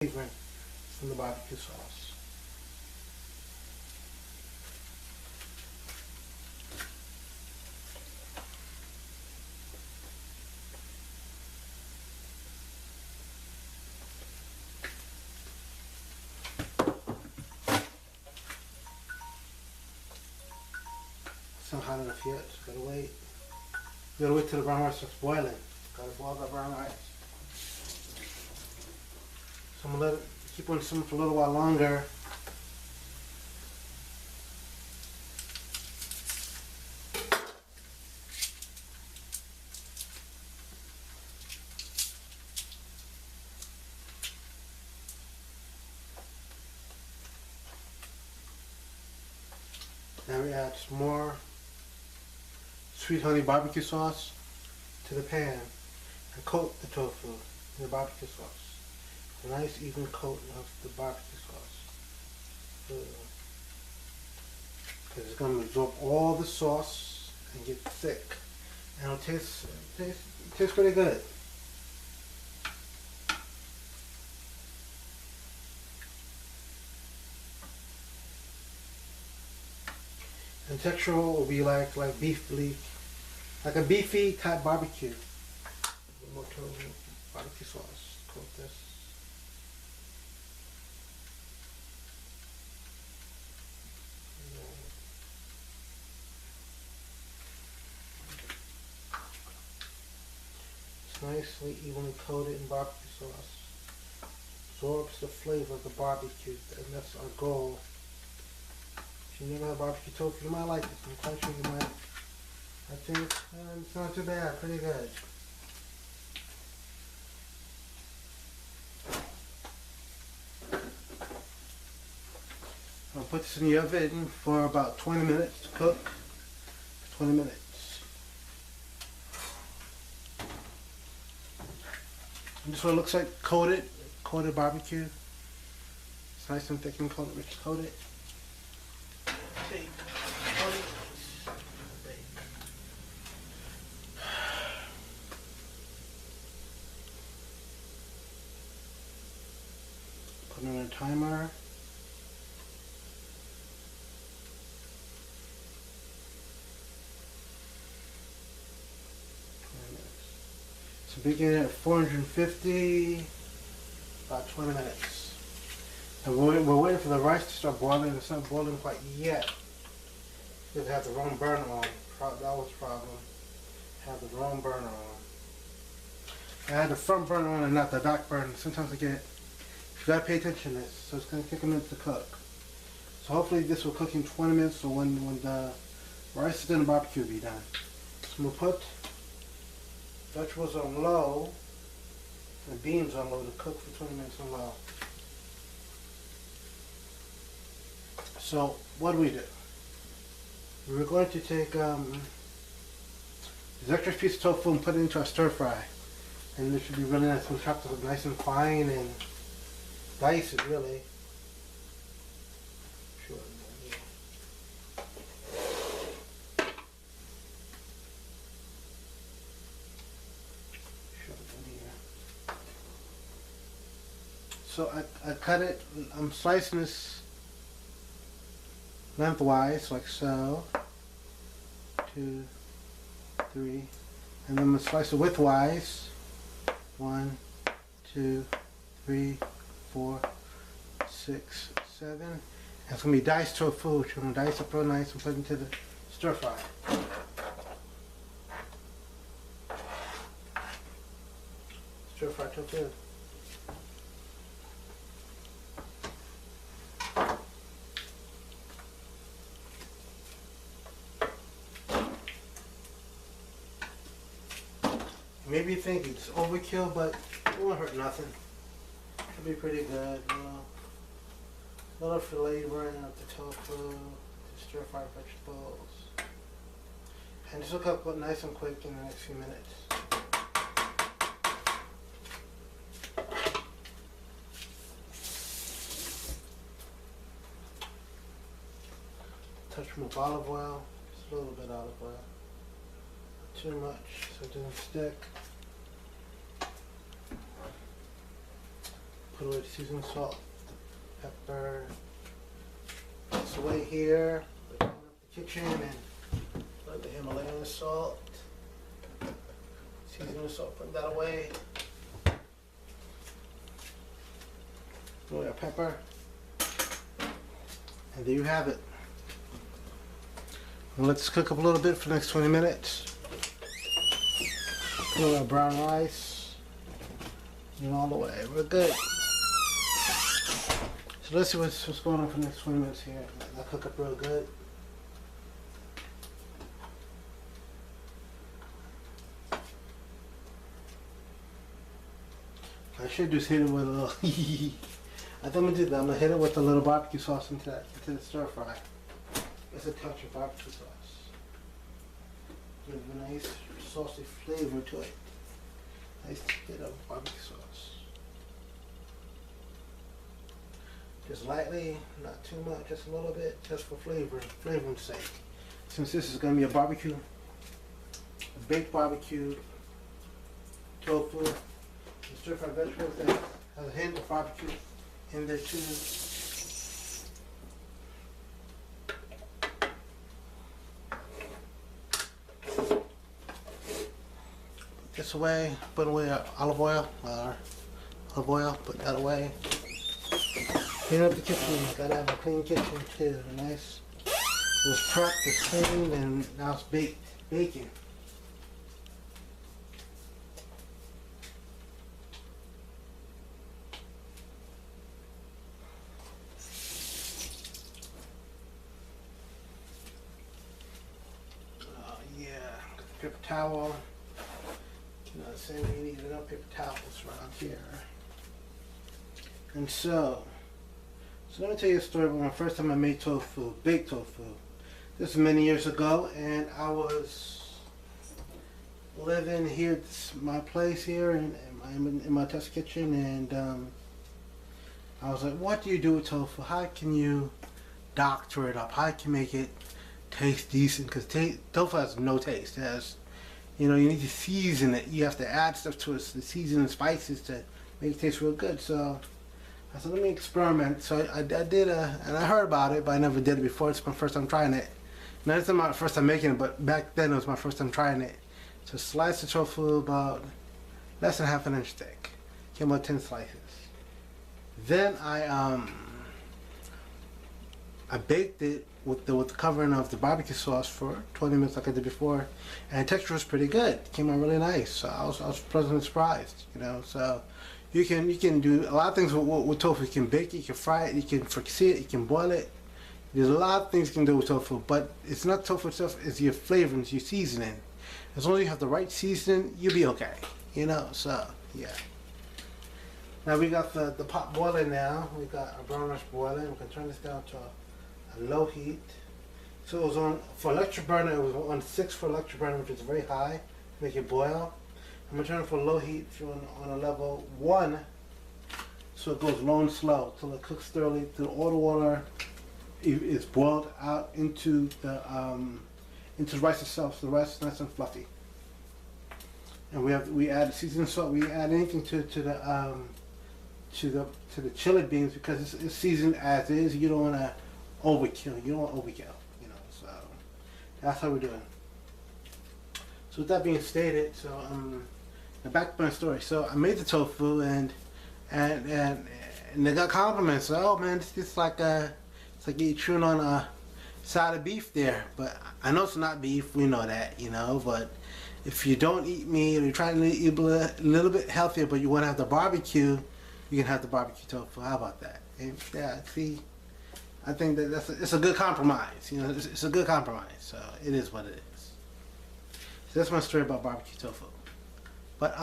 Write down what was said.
flavor from the barbecue sauce. It's not hot enough yet, so gotta wait. You gotta wait till the brown rice starts boiling. Gotta boil that brown rice. So I'm gonna let it keep on simmering for a little while longer. Now we add some more sweet honey barbecue sauce to the pan and coat the tofu in the barbecue sauce. A nice even coat of the barbecue sauce. Because it's going to absorb all the sauce and get thick. And it'll taste pretty good. And texture will be like beef like a beefy type barbecue. A little more tofu, barbecue sauce. Coat this. It's nicely evenly coated in barbecue sauce. Absorbs the flavor of the barbecue, and that's our goal. If you never had barbecue tofu, you might like it. I'm quite sure you might. I think it's not too bad, pretty good. I'll put this in the oven for about 20 minutes to cook. 20 minutes. And this is what it looks like, coated barbecue. It's nice and thick and coated, rich coated. Bake. Put it on a timer. So begin at 450, about 20 minutes. And we're waiting for the rice to start boiling. It's not boiling quite yet. Because it had the wrong burner on. That was the problem. Had the wrong burner on. I had the front burner on and not the back burner. Sometimes I get, you gotta pay attention to this. So it's gonna take a minute to cook. So hopefully this will cook in 20 minutes. So when the rice is done, the barbecue will be done. So we'll put vegetables on low and beans on low to cook for 20 minutes on low. So what do? We're going to take this extra piece of tofu and put it into our stir fry. And this should be really nice. We'll chop it nice and fine and dice it really. Sure. So I cut it, I'm slicing this lengthwise, like so. 2, 3. And then I'm going to slice it widthwise. 1, 2, 3, 4, 6, 7. And it's going to be diced tofu, which I'm going to dice up real nice and put into the stir fry. Stir fry tofu. Maybe you think it's overkill, but it won't hurt nothing. It'll be pretty good. Little flavoring of the tofu, the stir fried vegetables. And this will cook up nice and quick in the next few minutes. Touch more of olive oil, just a little bit of olive oil. Not too much so it doesn't stick. put away the seasoning salt, the pepper. It's away here. Open up the kitchen and put the Himalayan salt. Seasoning salt, put that away. Put away our pepper. And there you have it. And let's cook up a little bit for the next 20 minutes. Put away our brown rice. And all the way. We're good. So let's see what's going on for the next 20 minutes here. That'll cook up real good. I should just hit it with a little. I think I'm gonna do that. I'm gonna hit it with a little barbecue sauce into the stir fry. It's a touch of barbecue sauce. Give it a nice saucy flavor to it. Nice hit of barbecue sauce. Just lightly, not too much, just a little bit, just for flavor's sake. Since this is gonna be a barbecue, a baked barbecue tofu. Stir fried vegetables that has a hint of barbecue in there too. Put this away, put away our olive oil, put that away. Clean up the kitchen, gotta have a clean kitchen too, nice. It was prepped, it's clean, and now it's baking. Paper towel. You know, saying we need enough paper towels around here. And so let me tell you a story about my first time I made tofu, baked tofu. This is many years ago, and I was living here, this my place here, in my test kitchen, and I was like, what do you do with tofu? How can you doctor it up? How can you make it taste decent? Because tofu has no taste. It has, you need to season it. You have to add stuff to it, the seasoning spices to make it taste real good. So I said, let me experiment. So I did and I heard about it, but I never did it before. It's my first time trying it. Now it's not my first time making it, but back then it was my first time trying it. So slice the tofu about less than half an inch thick. Came out 10 slices. Then I baked it with the covering of the barbecue sauce for 20 minutes like I did before, and the texture was pretty good. It came out really nice. So I was pleasantly surprised, So you can do a lot of things with tofu. You can bake it, you can fry it, you can fricassee it, you can boil it. There's a lot of things you can do with tofu, but it's not tofu itself, it's your flavorings, your seasoning. As long as you have the right seasoning, you'll be okay, So yeah. Now we got the pot boiling now. We got our brown rice boiling. We can turn this down to a low heat. So it was on, for electric burner, it was on 6 for electric burner, which is very high, to make it boil. I'm going to turn it for low heat if you're on a level 1, so it goes low and slow till it cooks thoroughly, till all the water is boiled out into the rice itself, so the rice is nice and fluffy. And we add seasoning salt. We add anything to the chili beans because it's seasoned as is. You don't want to overkill. So that's how we're doing. So with that being stated, the back to my story. So I made the tofu and they got compliments. Oh man, it's like you're chewing on a side of beef there. But I know it's not beef. We know that, But if you don't eat meat or you're trying to eat a little bit healthier, but you want to have the barbecue, you can have the barbecue tofu. How about that? And yeah, see, I think it's a good compromise. It's a good compromise. So it is what it is. So that's my story about barbecue tofu.